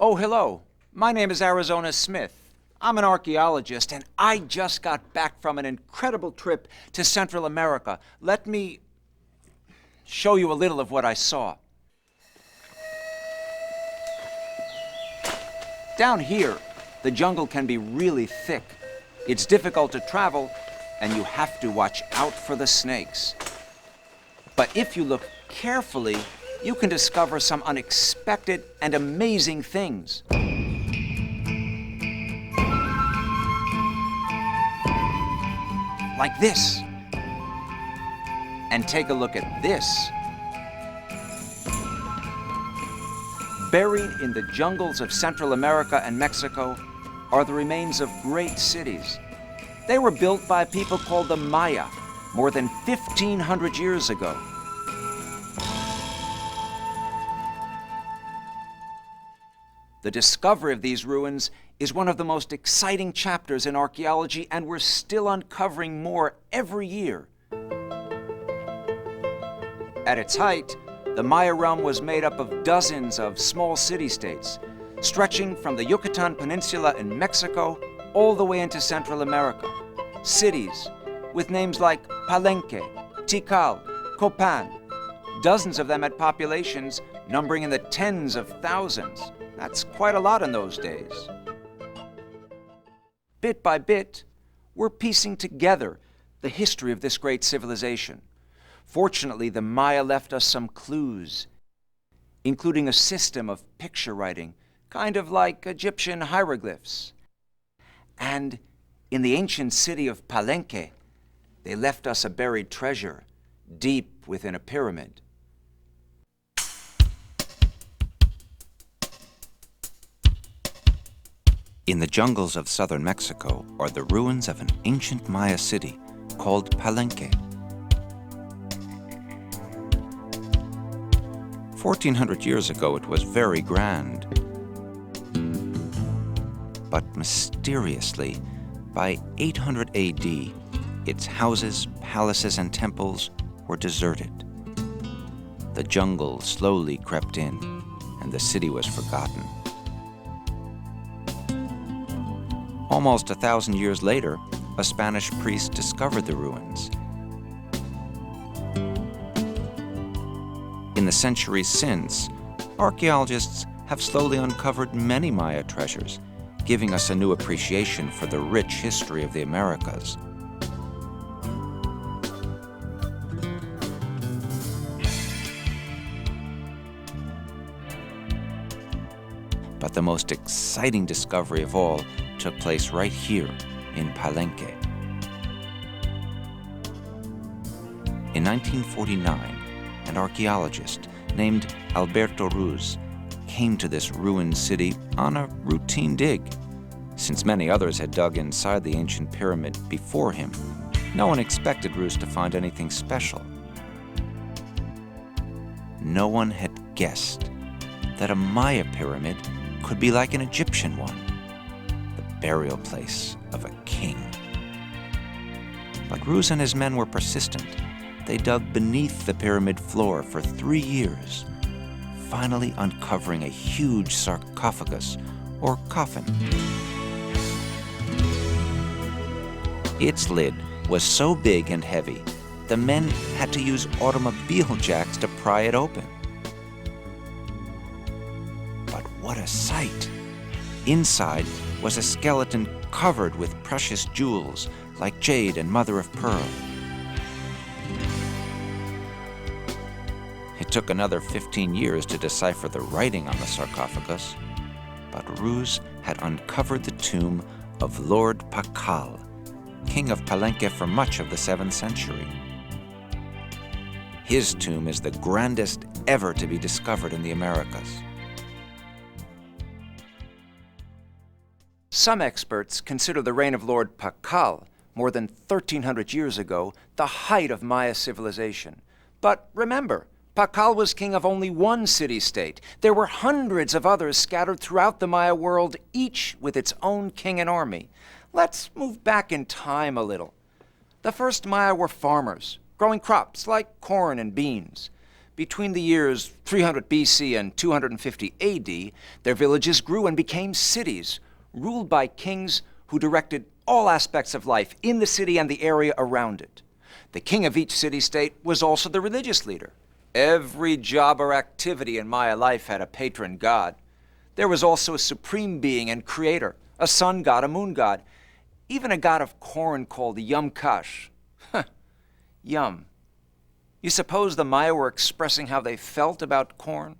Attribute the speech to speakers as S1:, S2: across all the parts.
S1: Oh, hello. My name is Arizona Smith. I'm an archaeologist, and I just got back from an incredible trip to Central America. Let me show you a little of what I saw. Down here, the jungle can be really thick. It's difficult to travel, and you have to watch out for the snakes. But if you look carefully, you can discover some unexpected and amazing things. Like this. And take a look at this. Buried in the jungles of Central America and Mexico are the remains of great cities. They were built by people called the Maya more than 1,500 years ago. The discovery of these ruins is one of the most exciting chapters in archaeology, and we're still uncovering more every year. At its height, the Maya realm was made up of dozens of small city-states, stretching from the Yucatan Peninsula in Mexico all the way into Central America. Cities with names like Palenque, Tikal, Copan. Dozens of them had populations numbering in the tens of thousands. That's quite a lot in those days. Bit by bit, we're piecing together the history of this great civilization. Fortunately, the Maya left us some clues, including a system of picture writing, kind of like Egyptian hieroglyphs. And in the ancient city of Palenque, they left us a buried treasure deep within a pyramid. In the jungles of southern Mexico are the ruins of an ancient Maya city called Palenque. 1,400 years ago, it was very grand. But mysteriously, by 800 AD, its houses, palaces, and temples were deserted. The jungle slowly crept in, and the city was forgotten. Almost 1,000 years later, a Spanish priest discovered the ruins. In the centuries since, archaeologists have slowly uncovered many Maya treasures, giving us a new appreciation for the rich history of the Americas. But the most exciting discovery of all took place right here in Palenque. In 1949, an archaeologist named Alberto Ruz came to this ruined city on a routine dig. Since many others had dug inside the ancient pyramid before him, no one expected Ruz to find anything special. No one had guessed that a Maya pyramid could be like an Egyptian one, the burial place of a king. But Ruz and his men were persistent. They dug beneath the pyramid floor for 3 years, finally uncovering a huge sarcophagus, or coffin. Its lid was so big and heavy, the men had to use automobile jacks to pry it open. But what a sight! Inside was a skeleton covered with precious jewels like jade and mother of pearl. It took another 15 years to decipher the writing on the sarcophagus, but Ruz had uncovered the tomb of Lord Pakal, king of Palenque for much of the 7th century. His tomb is the grandest ever to be discovered in the Americas. Some experts consider the reign of Lord Pakal, more than 1,300 years ago, the height of Maya civilization. But remember, Pakal was king of only one city-state. There were hundreds of others scattered throughout the Maya world, each with its own king and army. Let's move back in time a little. The first Maya were farmers, growing crops like corn and beans. Between the years 300 BC and 250 AD, their villages grew and became cities, ruled by kings who directed all aspects of life in the city and the area around it. The king of each city-state was also the religious leader. Every job or activity in Maya life had a patron god. There was also a supreme being and creator, a sun god, a moon god, even a god of corn called Yum Kash. Yum. You suppose the Maya were expressing how they felt about corn?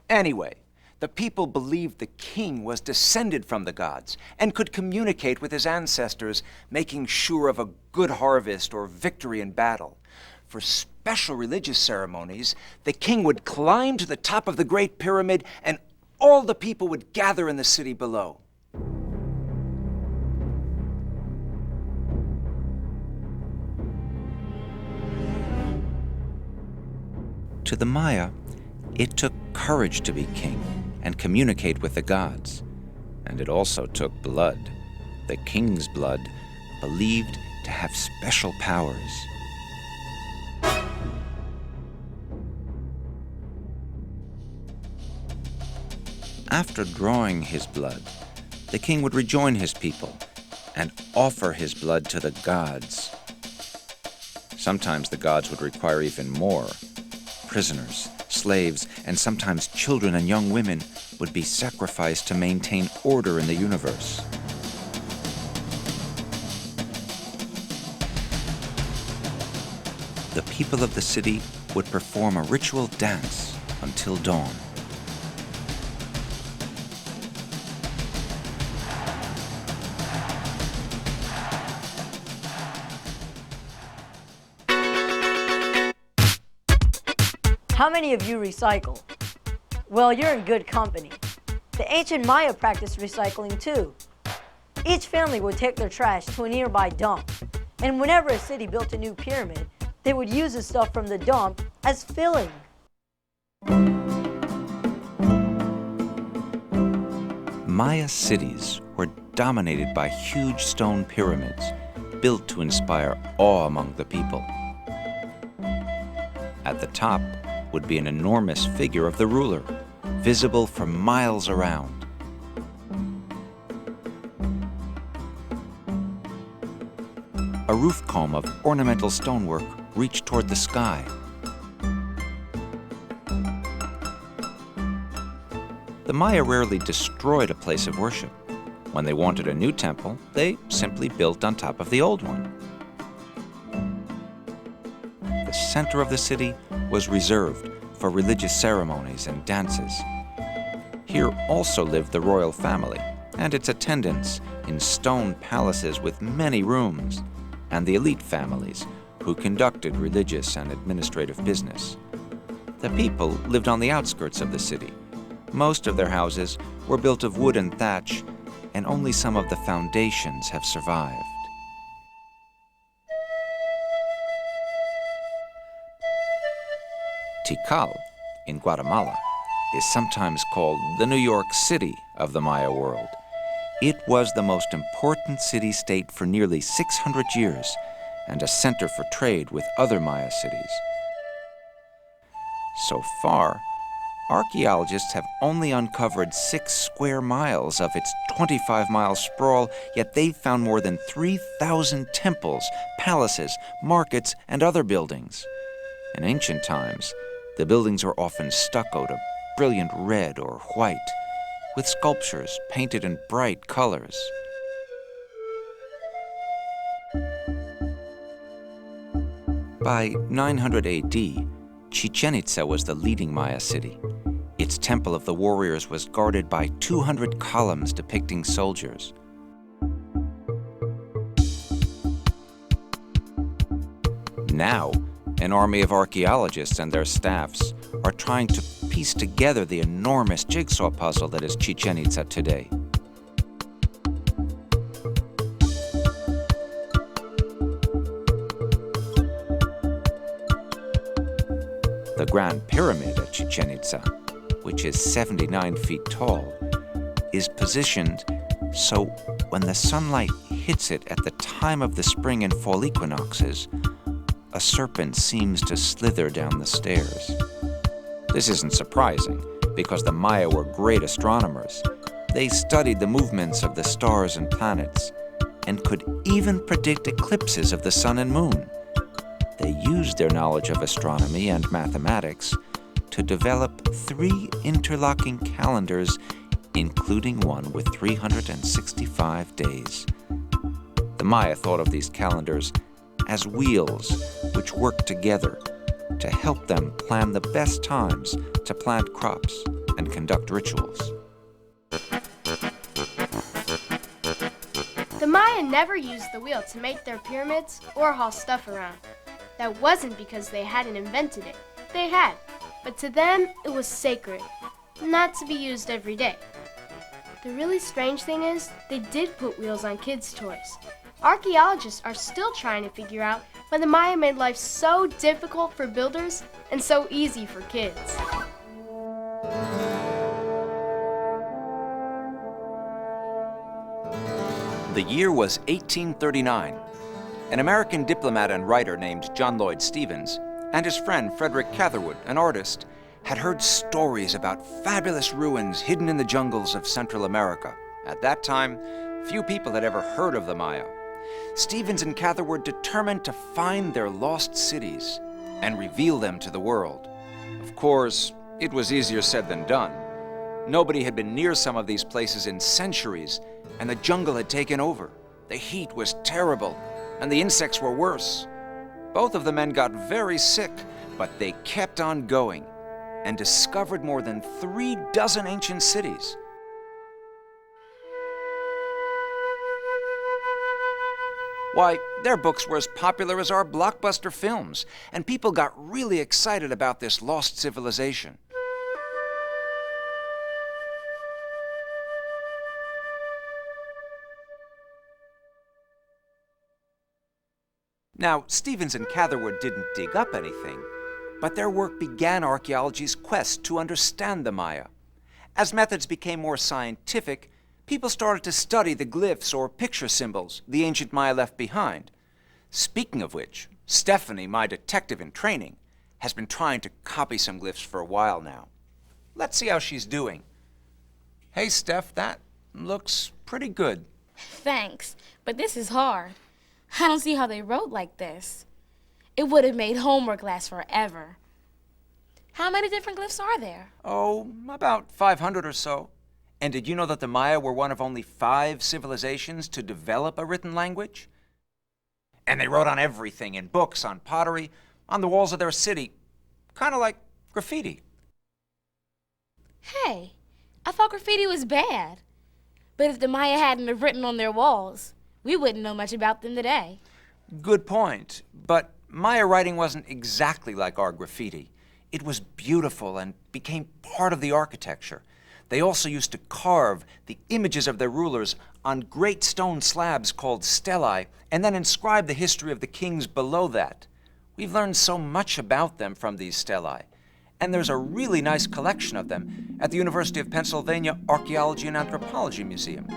S1: Anyway, the people believed the king was descended from the gods and could communicate with his ancestors, making sure of a good harvest or victory in battle. For special religious ceremonies, the king would climb to the top of the Great Pyramid and all the people would gather in the city below. To the Maya, it took courage to be king and communicate with the gods. And it also took blood, the king's blood, believed to have special powers. After drawing his blood, the king would rejoin his people and offer his blood to the gods. Sometimes the gods would require even more. Prisoners, slaves, and sometimes children and young women would be sacrificed to maintain order in the universe. The people of the city would perform a ritual dance until dawn.
S2: How many of you recycle? Well, you're in good company. The ancient Maya practiced recycling too. Each family would take their trash to a nearby dump, and whenever a city built a new pyramid, they would use the stuff from the dump as filling.
S1: Maya cities were dominated by huge stone pyramids, built to inspire awe among the people. At the top would be an enormous figure of the ruler, visible for miles around. A roof comb of ornamental stonework reached toward the sky. The Maya rarely destroyed a place of worship. When they wanted a new temple, they simply built on top of the old one. The center of the city was reserved for religious ceremonies and dances. Here also lived the royal family and its attendants in stone palaces with many rooms, and the elite families who conducted religious and administrative business. The people lived on the outskirts of the city. Most of their houses were built of wood and thatch, and only some of the foundations have survived. Tikal, in Guatemala, is sometimes called the New York City of the Maya world. It was the most important city-state for nearly 600 years and a center for trade with other Maya cities. So far, archaeologists have only uncovered 6 square miles of its 25-mile sprawl, yet they've found more than 3,000 temples, palaces, markets, and other buildings. In ancient times, the buildings were often stuccoed a brilliant red or white, with sculptures painted in bright colors. By 900 AD, Chichen Itza was the leading Maya city. Its Temple of the Warriors was guarded by 200 columns depicting soldiers. Now, an army of archaeologists and their staffs are trying to piece together the enormous jigsaw puzzle that is Chichen Itza today. The Grand Pyramid at Chichen Itza, which is 79 feet tall, is positioned so when the sunlight hits it at the time of the spring and fall equinoxes, a serpent seems to slither down the stairs. This isn't surprising, because the Maya were great astronomers. They studied the movements of the stars and planets, and could even predict eclipses of the sun and moon. They used their knowledge of astronomy and mathematics to develop 3 interlocking calendars, including one with 365 days. The Maya thought of these calendars as wheels which worked together to help them plan the best times to plant crops and conduct rituals.
S3: The Maya never used the wheel to make their pyramids or haul stuff around. That wasn't because they hadn't invented it. They had, but to them it was sacred, not to be used every day. The really strange thing is, they did put wheels on kids' toys. Archaeologists are still trying to figure out why the Maya made life so difficult for builders and so easy for kids.
S1: The year was 1839. An American diplomat and writer named John Lloyd Stevens and his friend Frederick Catherwood, an artist, had heard stories about fabulous ruins hidden in the jungles of Central America. At that time, few people had ever heard of the Maya. Stevens and Catherwood determined to find their lost cities and reveal them to the world. Of course, it was easier said than done. Nobody had been near some of these places in centuries, and the jungle had taken over. The heat was terrible, and the insects were worse. Both of the men got very sick, but they kept on going and discovered more than 3 dozen ancient cities. Why, their books were as popular as our blockbuster films, and people got really excited about this lost civilization. Now, Stevens and Catherwood didn't dig up anything, but their work began archaeology's quest to understand the Maya. As methods became more scientific, people started to study the glyphs or picture symbols the ancient Maya left behind. Speaking of which, Stephanie, my detective in training, has been trying to copy some glyphs for a while now. Let's see how she's doing. Hey, Steph, that looks pretty good.
S4: Thanks, but this is hard. I don't see how they wrote like this. It would have made homework last forever. How many different glyphs are there?
S1: Oh, about 500 or so. And did you know that the Maya were one of only 5 civilizations to develop a written language? And they wrote on everything, in books, on pottery, on the walls of their city, kind of like graffiti.
S4: Hey, I thought graffiti was bad. But if the Maya hadn't have written on their walls, we wouldn't know much about them today.
S1: Good point. But Maya writing wasn't exactly like our graffiti. It was beautiful and became part of the architecture. They also used to carve the images of their rulers on great stone slabs called stelae, and then inscribe the history of the kings below that. We've learned so much about them from these stelae, and there's a really nice collection of them at the University of Pennsylvania Archaeology and Anthropology Museum.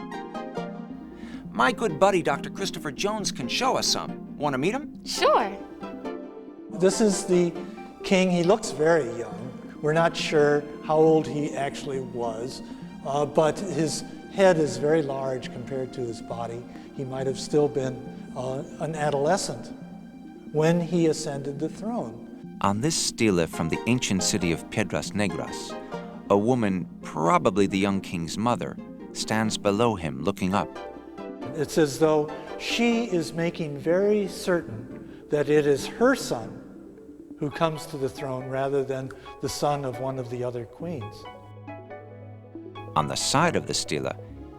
S1: My good buddy, Dr. Christopher Jones, can show us some. Want to meet him?
S4: Sure.
S5: This is the king. He looks very young. We're not sure how old he actually was, but his head is very large compared to his body. He might have still been an adolescent when he ascended the throne.
S1: On this stele from the ancient city of Piedras Negras, a woman, probably the young king's mother, stands below him looking up.
S5: It's as though she is making very certain that it is her son who comes to the throne rather than the son of one of the other queens.
S1: On the side of the stele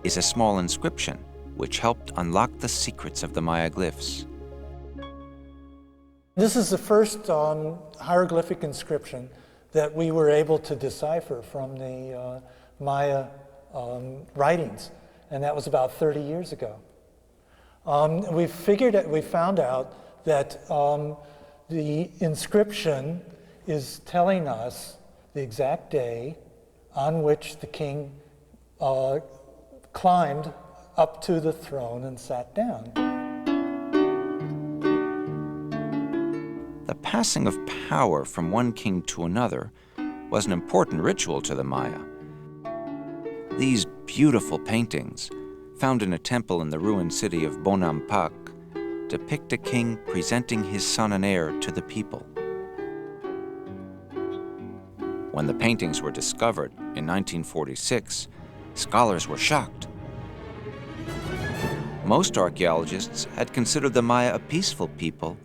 S1: is a small inscription which helped unlock the secrets of the Maya glyphs.
S5: This is the first hieroglyphic inscription that we were able to decipher from the Maya writings, and that was about 30 years ago. We found out that the inscription is telling us the exact day on which the king climbed up to the throne and sat down.
S1: passing of power from one king to another was an important ritual to the Maya. These beautiful paintings, found in a temple in the ruined city of Bonampak, depict a king presenting his son and heir to the people. When the paintings were discovered in 1946, scholars were shocked. Most archaeologists had considered the Maya a peaceful people,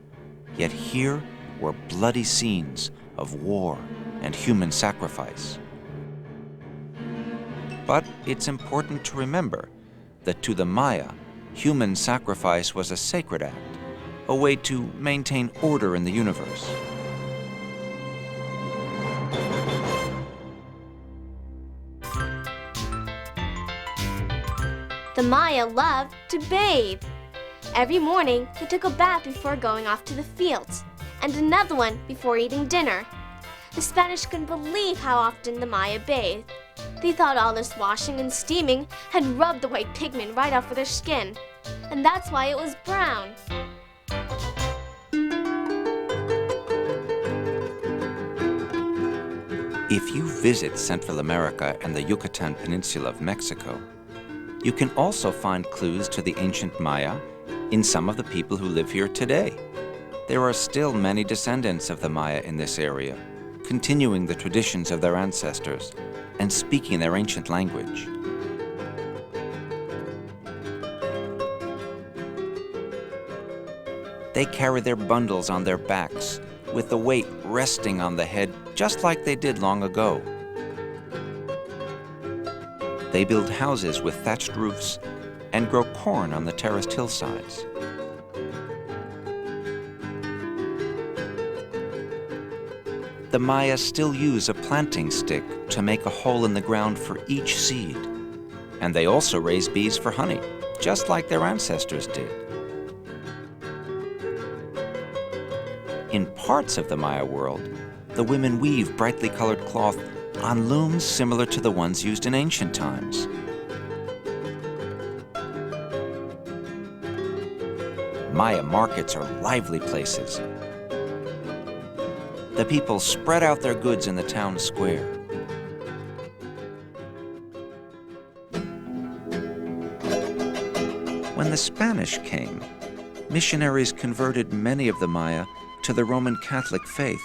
S1: yet here were bloody scenes of war and human sacrifice. But it's important to remember that to the Maya, human sacrifice was a sacred act, a way to maintain order in the universe.
S6: The Maya loved to bathe. Every morning, they took a bath before going off to the fields, and another one before eating dinner. The Spanish couldn't believe how often the Maya bathed. They thought all this washing and steaming had rubbed the white pigment right off of their skin, and that's why it was brown.
S1: If you visit Central America and the Yucatan Peninsula of Mexico, you can also find clues to the ancient Maya in some of the people who live here today. There are still many descendants of the Maya in this area, continuing the traditions of their ancestors and speaking their ancient language. They carry their bundles on their backs, with the weight resting on the head just like they did long ago. They build houses with thatched roofs and grow corn on the terraced hillsides. The Maya still use a planting stick to make a hole in the ground for each seed. And they also raise bees for honey, just like their ancestors did. In parts of the Maya world, the women weave brightly colored cloth on looms similar to the ones used in ancient times. Maya markets are lively places. The people spread out their goods in the town square. When the Spanish came, missionaries converted many of the Maya to the Roman Catholic faith.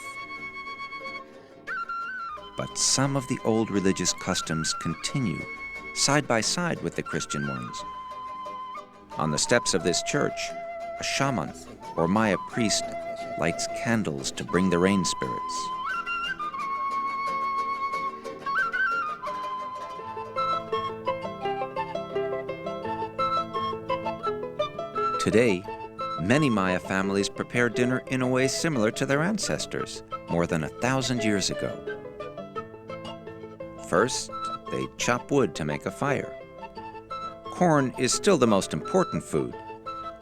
S1: But some of the old religious customs continue, side by side with the Christian ones. On the steps of this church, a shaman or Maya priest lights candles to bring the rain spirits. Today, many Maya families prepare dinner in a way similar to their ancestors, more than 1,000 years ago. First, they chop wood to make a fire. Corn is still the most important food,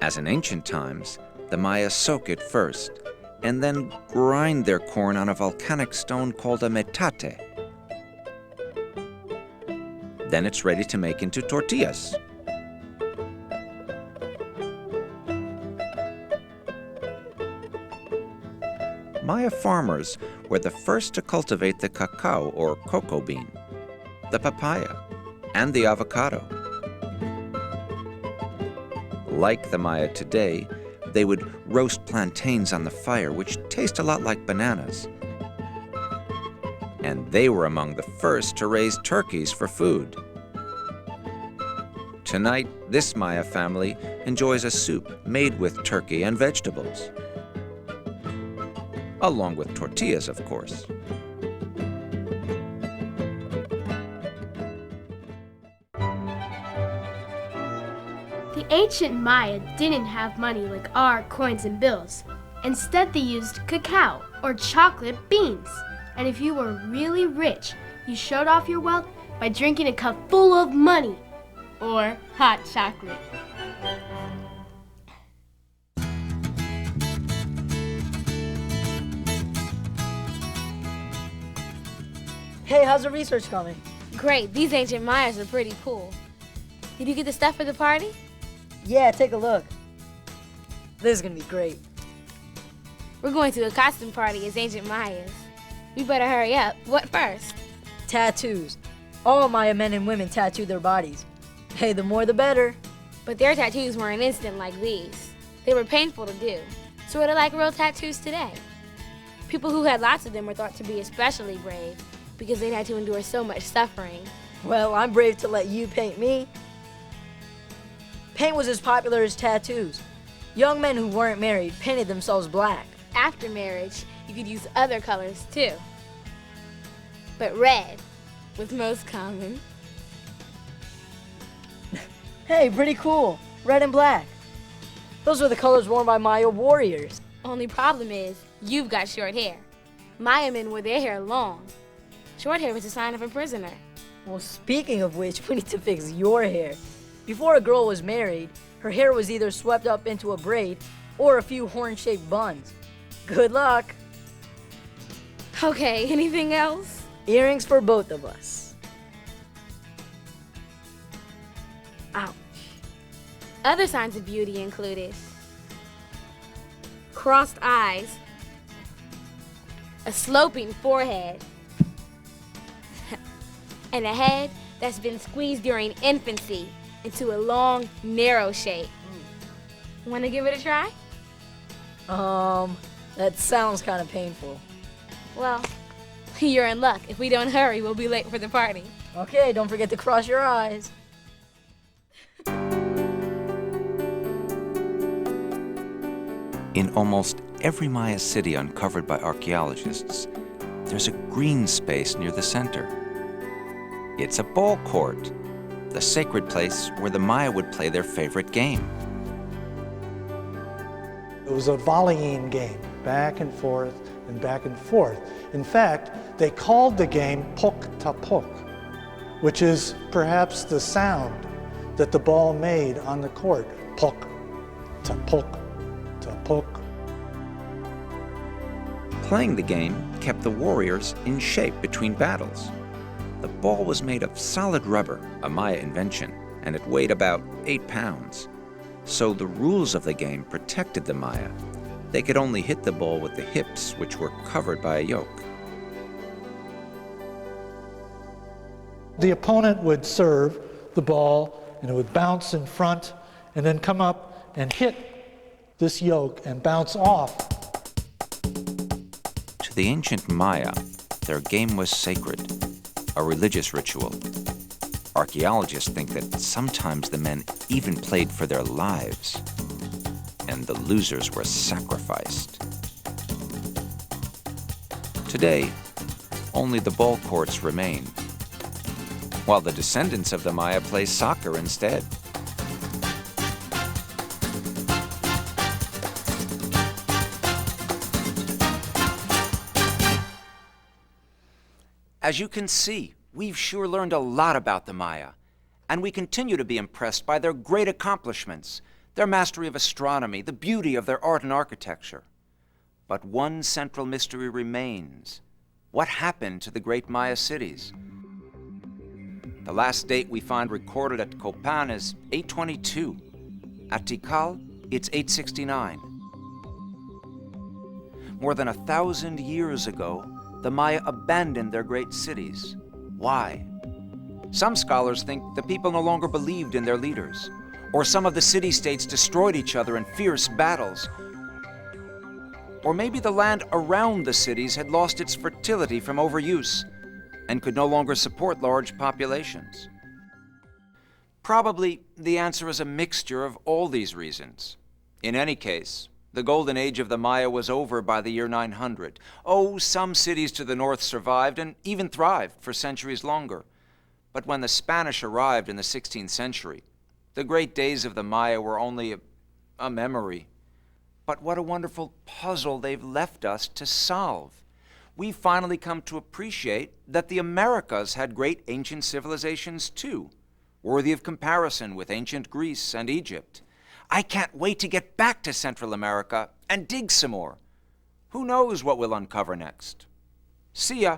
S1: as in ancient times, the Maya soak it first, and then grind their corn on a volcanic stone called a metate. Then it's ready to make into tortillas. Maya farmers were the first to cultivate the cacao or cocoa bean, the papaya, and the avocado. Like the Maya today, they would roast plantains on the fire, which taste a lot like bananas. And they were among the first to raise turkeys for food. Tonight, this Maya family enjoys a soup made with turkey and vegetables, along with tortillas, of course.
S3: The ancient Maya didn't have money like our coins and bills. Instead, they used cacao or chocolate beans. And if you were really rich, you showed off your wealth by drinking a cup full of money or hot chocolate.
S2: Hey, how's the research coming?
S4: Great, these ancient Mayas are pretty cool. Did you get the stuff for the party?
S2: Yeah, take a look. This is gonna be great.
S4: We're going to a costume party as ancient Mayas. We better hurry up. What first?
S2: Tattoos. All Maya men and women tattoo their bodies. Hey, the more the better.
S4: But their tattoos weren't instant like these. They were painful to do, sort of like real tattoos today. People who had lots of them were thought to be especially brave because they'd had to endure so much suffering.
S2: Well, I'm brave to let you paint me. Paint was as popular as tattoos. Young men who weren't married painted themselves black.
S4: After marriage, you could use other colors too. But red was most common.
S2: Hey, pretty cool. Red and black. Those were the colors worn by Maya warriors.
S4: Only problem is, you've got short hair. Maya men wore their hair long. Short hair was a sign of a prisoner.
S2: Well, speaking of which, we need to fix your hair. Before a girl was married, her hair was either swept up into a braid or a few horn-shaped buns. Good luck.
S4: Okay, anything else?
S2: Earrings for both of us. Ouch.
S4: Other signs of beauty included crossed eyes, a sloping forehead, and a head that's been squeezed during infancy into a long, narrow shape. Want to give it a try?
S2: That sounds kind of painful.
S4: Well, you're in luck. If we don't hurry, we'll be late for the party.
S2: Okay, don't forget to cross your eyes.
S1: In almost every Maya city uncovered by archaeologists, there's a green space near the center. It's a ball court, the sacred place where the Maya would play their favorite game.
S5: It was a volleying game, back and forth and back and forth. In fact, they called the game pok-ta-pok, which is perhaps the sound that the ball made on the court. Pok-ta-pok.
S1: Playing the game kept the warriors in shape between battles. The ball was made of solid rubber, a Maya invention, and it weighed about 8 pounds. So the rules of the game protected the Maya. They could only hit the ball with the hips, which were covered by a yoke.
S5: The opponent would serve the ball, and it would bounce in front, and then come up and hit this yoke and bounce off.
S1: To the ancient Maya, their game was sacred, a religious ritual. Archaeologists think that sometimes the men even played for their lives, and the losers were sacrificed. Today, only the ball courts remain, while the descendants of the Maya play soccer instead. As you can see, we've sure learned a lot about the Maya, and we continue to be impressed by their great accomplishments, their mastery of astronomy, the beauty of their art and architecture. But one central mystery remains. What happened to the great Maya cities? The last date we find recorded at Copan is 822. At Tikal, it's 869. More than 1,000 years ago, the Maya abandoned their great cities. Why? Some scholars think the people no longer believed in their leaders, or some of the city-states destroyed each other in fierce battles, or maybe the land around the cities had lost its fertility from overuse and could no longer support large populations. Probably the answer is a mixture of all these reasons. In any case, the golden age of the Maya was over by the year 900. Oh, some cities to the north survived and even thrived for centuries longer. But when the Spanish arrived in the 16th century, the great days of the Maya were only a memory. But what a wonderful puzzle they've left us to solve. We've finally come to appreciate that the Americas had great ancient civilizations too, worthy of comparison with ancient Greece and Egypt. I can't wait to get back to Central America and dig some more. Who knows what we'll uncover next? See ya.